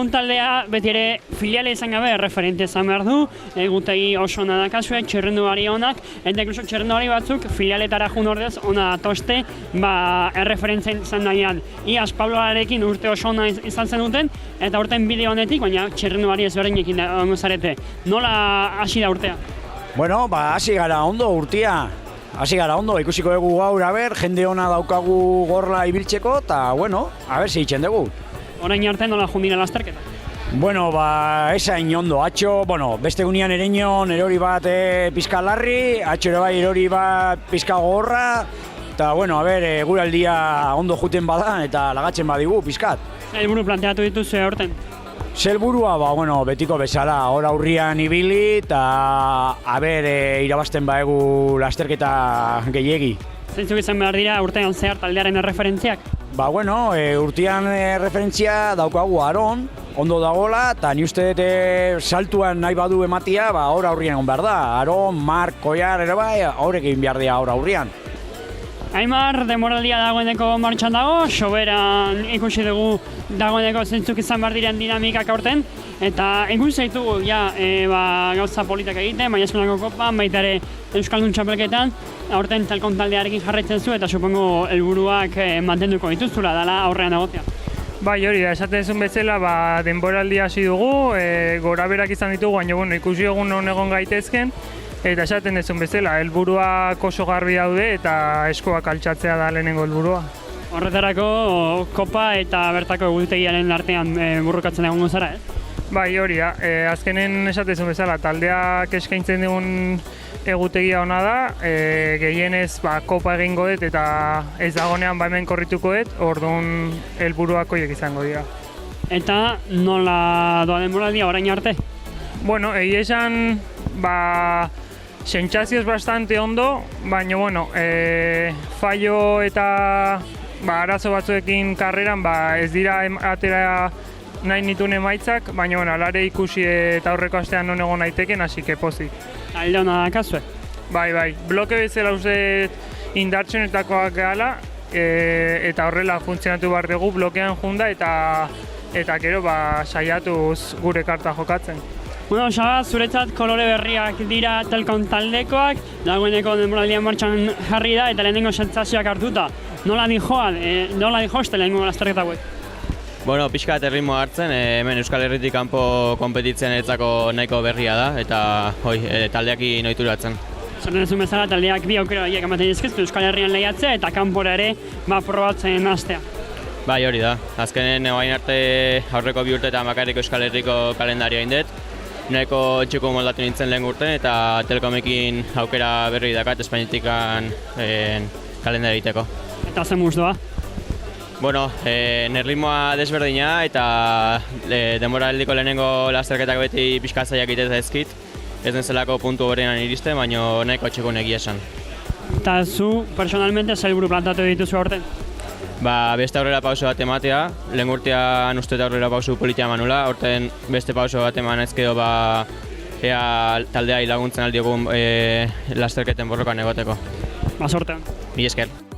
Telkon taldea beti ere filiale izan gabe referente izan behar du, egutegi oso ona dakazue, txirrindulari onak, eta inkluso txirrindulari batzuk filialetara jun ordez ona datoste, erreferentzia izan nahian. Iaz Pablolarekin urte oso ona izan zen duten, eta urten bideo honetik, baina txirrindulari ezberdinekin ongo zarete. Nola hasi da urtea? Bueno, hasi gara ondo urtia. Hasi gara ondo, ikusiko dugu gaur, jende ona daukagu gorla ibiltzeko, eta, bueno, zeitzen dugu. Orain arte nola jundira lasterketa? Bueno, esain ondo, atxo, beste gunean ereñon, erori bat pizka larri, atxo ere bai erori bat pizka gogorra, eta, gure aldia ondo juten bada, eta lagatzen badigu pizkat. Helburu planteatu dituzu aurten? Zelburua, betiko bezala, hor aurrian ibili, eta, irabazten baegu lasterketa gehiegi. Zeintzuk izan behar dira urtean zehar taldearen erreferentziak? Urtean referentzia daukagu Aron, ondo dagoela, eta ni uste dut saltuan nahi badu ematia, hor aurrian egon behar da. Aron, Mark, Koiar, ere bai, horrek egin behar dira hor aurrian. Aimar, denboraldia dagoeneko martxan dago, soberan ikusi dugu dagoeneko zeintzuk izan behar diren dinamikak aurten, eta egun zaitugu gauza politak egiten, baina eskolako kopan, baita ere Euskaldun txapelketan, aurten Telkon taldearekin jarraitzen zu, eta supongo helburuak mantenduko dituzula dela aurrean egotea. Bai, hori da, esaten zuen bezala, denboraldia hasi dugu, goraberak izan ditugu, baina ikusi egun non egon gaitezken, eta esaten dezun bezala, helburuak oso garbi daude eta eskoak altxatzea da lehenengo helburua. Horretarako kopa eta bertako egutegiaren artean burrukatzen egongo zara, Bai, hori da, azkenen esaten zuen bezala, taldeak eskaintzen dugun egutegia ona da, gehienez kopa egingo dut eta ez dagonean hemen korrituko dut, orduan helburuak horiek izango dira. Eta nola doa denboraldia orain arte? Bueno, egia esan, sentsazioz bastante ondo, baina, fallo eta arazo batzuekin karreran ez dira atera nahi nituen emaitzak, baina, alare ikusi eta aurreko astean non egon naiteken, hasi que pozik. Talde hona dakazue? Bai, bloke bezala uste indartsenetakoak gehala, eta horrela funtzionatu behar dugu blokean junda eta gero saiatuz gure karta jokatzen. Xaba, zuretzat kolore berriak dira Telkon taldekoak, dagoeneko denboraldian martxan jarri da eta lehenengo sentsazioak hartuta. Nola dihoste lehenengo lasterketa hauek? Pixkat erritmoa hartzen, hemen Euskal Herritik kanpo konpetitzen etzako nahiko berria da, eta taldeaki noituratzen. Zaten ezun bezala, taldeak bi aukera horiek ematen dizkiztu Euskal Herrian lehiatzea eta kanpora ere probatzen hastea. Bai, hori da. Azkenen orain arte aurreko bi urteetan bakarrik Euskal Herriko kalendarioa indet. Nahiko txuko moldatu nintzen lehen urten eta Telkomekin aukera berri dakat Espainitikan kalendari egiteko. Eta zen muzdoa? Erritmoa desberdina eta denboraldiko lehenengo lasterketak beti pixka zailak egiten zaizkit. Ez nezelako puntu horrean iristen, baina nahiko txukun egia esan. Eta zu, personalmente, zelburu plantatu dituzu aurten? Beste aurrera pauso bat ematea, lehen urtean uste eta aurrera pauso politia manula, aurten beste pauso bat eman ezkedo ea taldea laguntzen aldiogun lasterketen borrokan egoteko. Sortean. Mila esker.